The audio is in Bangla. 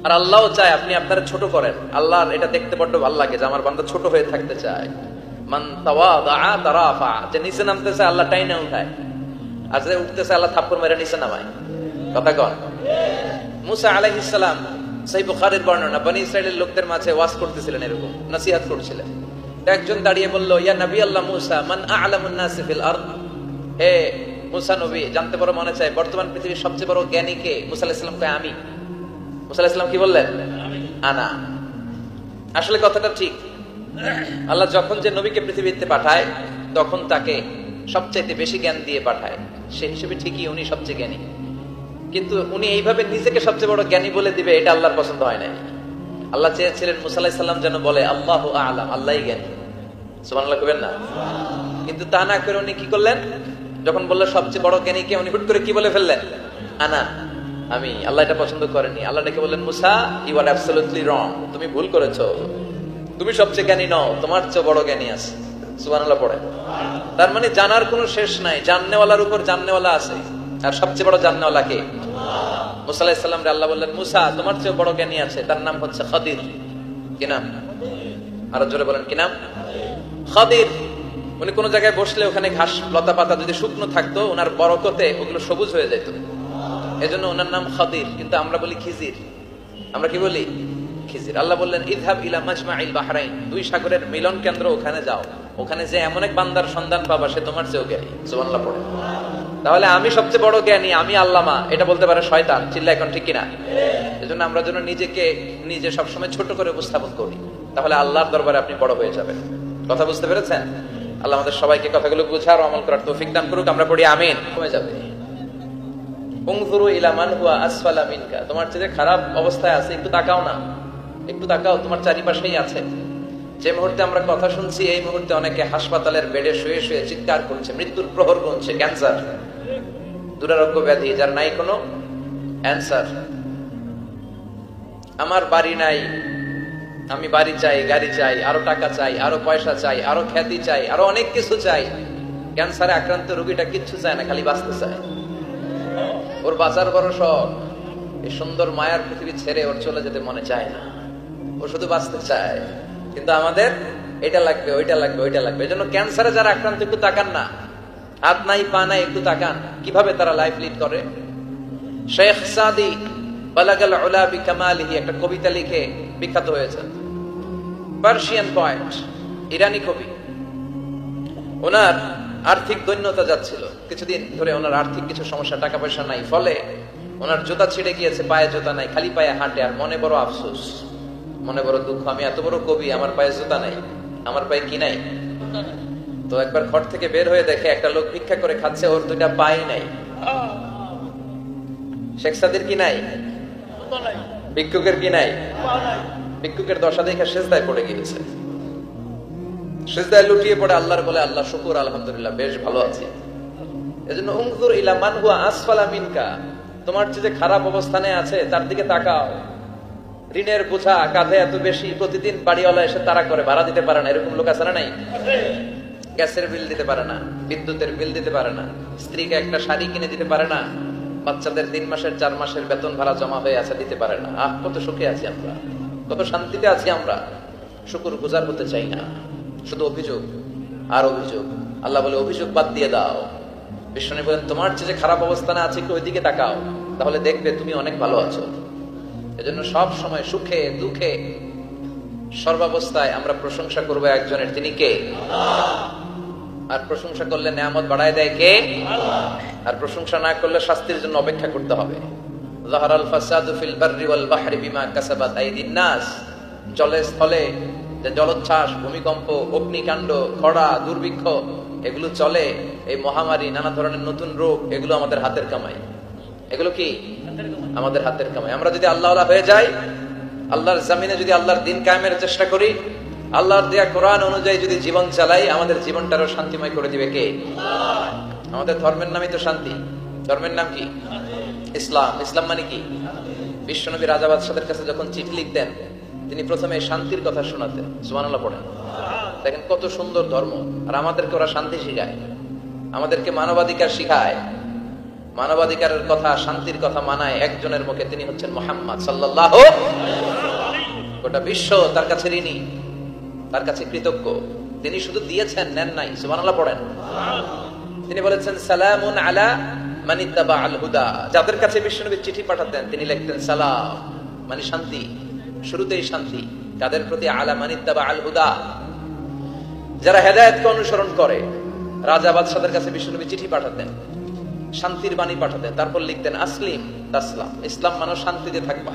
আর আল্লাহও চায় আপনি আপনারা ছোট করেন। আল্লাহর এটা দেখতে বড্ড ভালো লাগে যে আমার বান্দা ছোট হয়ে থাকতে চায়। মান তাওয়াদা তারাফা, যে নিচে নামতেছে আল্লাহ টাইনা উঠায়, আর যে উঠতেছে আল্লাহ থাপ্পড় মেরে নিচে নামায়। কথা কন। মুসা আলাইহিস সালাম, সহিহ বুখারীর বর্ণনা, বনি ইসরাইলের লোকদের মাঝে ওয়াজ করতেছিলেন, এরকম নসিহত করছিলেন। একজন দাঁড়িয়ে বলল, ইয়া নবী আল্লাহ মুসা, মান আ'লামুন নাস ফিল আরদ। হে মুসা নবী, জানতে বড় মনে চায় বর্তমান পৃথিবীর সবচেয়ে বড় জ্ঞানী কে? মুসা আলাইহিস সালাম কয় আমি। মুসা আলাইহিস সালাম কি বললেন? আনা। আসলে কথাটা ঠিক। আল্লাহ যখন যে নবীকে পৃথিবীতে পাঠায় তখন তাকে সবচাইতে বেশি জ্ঞান দিয়ে পাঠায়, সেই হিসেবে ঠিকই উনি সবচেয়ে জ্ঞানী। কিন্তু উনি এইভাবে নিজেকে সবচেয়ে বড় জ্ঞানী বলে দিবে, এটা আল্লাহর পছন্দ হয় না। আল্লাহ চেয়েছিলেন মুসা আলাইহিস সালাম যেন বলে আল্লাহু আ'লাম, আল্লাহই জ্ঞানী। সুবহানাল্লাহ কইবেন না? কিন্তু তা না করে উনি কি করলেন? যখন বললো সবচেয়ে বড় জ্ঞানী কে, উনি হুট করে কি বলে ফেললেন? আনা, আমি। আল্লাহ এটা পছন্দ করেনি। আল্লাহ ডেকে বললেন, মুসা ইউ আর অ্যাবসলিউটলি রং, তুমি ভুল করেছো, তুমি সবচেয়ে জ্ঞানী নও, তোমার চেয়ে বড় জ্ঞানী আছে। সুবহানাল্লাহ পড়ে। তার মানে জানার কোনো শেষ নাই, জাননেওয়ালার উপর জাননেওয়ালা আছে। আর সবচেয়ে বড় জাননেওয়ালা কে? মুসা আলাইহিস সালাম রে আল্লাহ বললেন, মুসা তোমার চেয়ে বড় জ্ঞানী আছে, তার নাম হচ্ছে খাদির। কি নাম? আরো জোরে বলেন, কি নাম? খাদির। উনি কোন জায়গায় বসলে ওখানে ঘাস লতা পাতা যদি শুকনো থাকতো, ওনার বরকতে ওগুলো সবুজ হয়ে যেত, এজন্য ওনার নাম খাদির। কিন্তু আমরা বলি খিজির। আমরা কি বলি? খিজির। আল্লাহ বললেন, ইযহাব ইলা মাজমাইল বাহরাইন, দুই সাগরের মিলন কেন্দ্র, ওখানে যাও। ওখানে যে এমন এক বান্দার সন্ধান পাবা, সে তোমার চেয়েও জ্ঞানী। সুবহানাল্লাহ পড়ে। তাহলে আমি সবচেয়ে বড় জ্ঞানী, আমি আল্লামা, এটা বলতে পারে শয়তান। চিল্লা এখন ঠিক কিনা? এজন্য আমরা যেন নিজেকে নিজে সবসময় ছোট করে উপস্থাপন করি, তাহলে আল্লাহর দরবারে আপনি বড় হয়ে যাবেন। কথা বুঝতে পেরেছেন? আল্লাহ আমাদের সবাইকে কথাগুলো বুঝার ও আমল করার তৌফিক দান করুক। আমরা পড়ি আমিন। কমে যাবে। উনজুরু ইলা মান হুয়া আসফালা মিনকা, তোমার চেয়ে খারাপ অবস্থায় আছে, একটু তাকাও না, একটু তাকাও, তোমার চারিপাশেই আছে। যে মুহূর্তে আমরা কথা শুনছি, এই মুহূর্তে অনেকে হাসপাতালের বেডে শুয়ে শুয়ে চিৎকার করছে, মৃত্যুর প্রহর গুনছে। ক্যান্সার, দুরারোগ্য ব্যাধি, যার নাই কোনো অ্যান্সার। আমার বাড়ি নাই, আমি বাড়ি চাই, গাড়ি চাই, আরো টাকা চাই, আরো পয়সা চাই, আরো খ্যাতি চাই, আরো অনেক কিছু চাই। ক্যান্সারে আক্রান্ত রোগীটা কিচ্ছু চায় না, খালি বাঁচতে চায়। ওর বাঁচার বড় শখ। এই সুন্দর মায়ার পৃথিবী ছেড়ে ওর চলে যেতে মনে চায় না, ও শুধু বাঁচতে চায়। কিন্তু আমাদের এটা লাগবে, ওইটা লাগবে, ওইটা লাগবে। এজন্য ক্যান্সারে যারা আক্রান্ত, একটু তাকান না, হাত নাই পা নাই, একটু তাকান কিভাবে তারা লাইফ লিড করে। শেখ সাদি বালাগাল উলা বিকামালিহি একটা কবিতা লিখে বিখ্যাত হয়েছে। পার্সিয়ান পয়েট, ইরানি কবি। ওনার আর্থিক দৈন্যতা যাচ্ছিল কিছুদিন ধরে, ওনার আর্থিক কিছু সমস্যা, টাকা পয়সা নাই, ফলে ওনার জুতা ছিঁড়ে গিয়েছে, পায়ে জুতা নাই, খালি পায়ে হাঁটে। আর মনে বড় আফসোস, মনে বড় দুঃখ, আমি এত বড় কবি, আমার পায়ে জুতা নাই, আমার পায়ে কি নাই। তো একবার ঘর থেকে বের হয়ে দেখে একটা লোক ভিক্ষা করে খাচ্ছে, ওর দুইটা পায়ে নাই। শেখ সাদির কি নাই? ভিক্ষুকের কি নাই? ভিক্ষুকের দশা দেখে সেজদায় পড়ে গিয়েছে। সেজদায় লুটিয়ে পড়ে আল্লাহর বলে, আল্লাহ শুকুর, আলহামদুলিল্লাহ, বেশ ভালো আছি। এজন্য উনজুর ইলা মান হুয়া আসফালা মিনকা, তোমার চেয়ে যে খারাপ অবস্থানে আছে তার দিকে তাকাও। ঋণের বোঝা কাঁধে এত বেশি, প্রতিদিন বাড়িওয়ালা এসে তাড়া করে, ভাড়া দিতে পারে না, এরকম লোক আছে না? নাই? গ্যাসের বিল দিতে পারে না, বিদ্যুতের বিল দিতে পারে না, স্ত্রীকে একটা শাড়ি কিনে দিতে পারে না, বাচ্চাদের 3 মাসের 4 মাসের বেতন ভাড়া জমা হয়ে আছে, দিতে পারে না। কত সুখে আছি আমরা, কত শান্তিতে আছি আমরা, শুকুর গুজার হতে চাই না, শুধু অভিযোগ আর অভিযোগ। আল্লাহ বলে, অভিযোগ বাদ দিয়ে দাও। বিষ্ণু বলেন, তোমার চেয়ে খারাপ অবস্থানে আছে, একটু ওইদিকে তাকাও, তাহলে দেখবে তুমি অনেক ভালো আছো। এজন্য সব সময় সুখে দুঃখে সর্বাবস্থায় আমরা প্রশংসা করবো একজনের, তিনি কে? আর প্রশংসা করলে নেয়ামত বাড়ায় দেয় কে? আর প্রশংসা না করলে শাস্তির জন্য অপেক্ষা করতে হবে। যাহারাল ফাসাদু ফিল বাররি ওয়াল বাহরি বিমা কাসাবাত আইদিন নাস, জলে স্থলে যে জলোচ্ছ্বাস, ভূমিকম্প, অগ্নিকাণ্ড, খরা, দুর্ভিক্ষ এগুলো চলে, এই মহামারী, নানা ধরনের নতুন রোগ, এগুলো আমাদের হাতের কামাই। এগুলো কি আমাদের হাতের কামাই। আমরা যদি আল্লাহওয়ালা হয়ে যাই, আল্লাহর জমিনে যদি আল্লাহর দিন কায়েমের চেষ্টা করি, আল্লাহর দেয়া কোরআন অনুযায়ী যদি জীবন চালাই, আমাদের জীবনটারও শান্তিময় করে দিবে কে? আমাদের ধর্মের নামই তো শান্তি। ধর্মের নাম কি? ইসলাম। ইসলাম মানে কি? বিশ্বনবী রাজা বাদশাদের কাছে যখন চিঠি লিখতেন, তিনি প্রথমে শান্তির কথা শোনাতেন। সুবহানাল্লাহ পড়েন। দেখেন কত সুন্দর ধর্ম। আর আমাদেরকে ওরা শান্তি শিখায়, আমাদেরকে মানবাধিকার শিখায়। মানবাধিকারের কথা, শান্তির কথা মানায় একজনের মুখে, তিনি হচ্ছেন মুহাম্মদ সাল্লাল্লাহু। গোটা বিশ্ব তার কাছে ঋণী, তার কাছে কৃতজ্ঞ। তিনি শুধু দিয়েছেন, নেন নাই। সুবহানাল্লাহ পড়েন। তিনি বলেছেন সালামুন আলা মান ইত্তাবা আল হুদা। যাদের কাছে বিশ্বনবী চিঠি পাঠাতেন তিনি লিখতেন সালাম, মানে শান্তি, শুরুতেই শান্তি। কাদের প্রতি? আলা মান ইত্তাবা আল হুদা, যারা হেদায়েতকে অনুসরণ করে। রাজা বাদশাদের কাছে বিশ্বনবী চিঠি পাঠাতেন, শান্তির বাণী পাঠাতেন, তারপর লিখতেন আসলিম তাসলাম, ইসলাম মানো শান্তিতে থাকবা।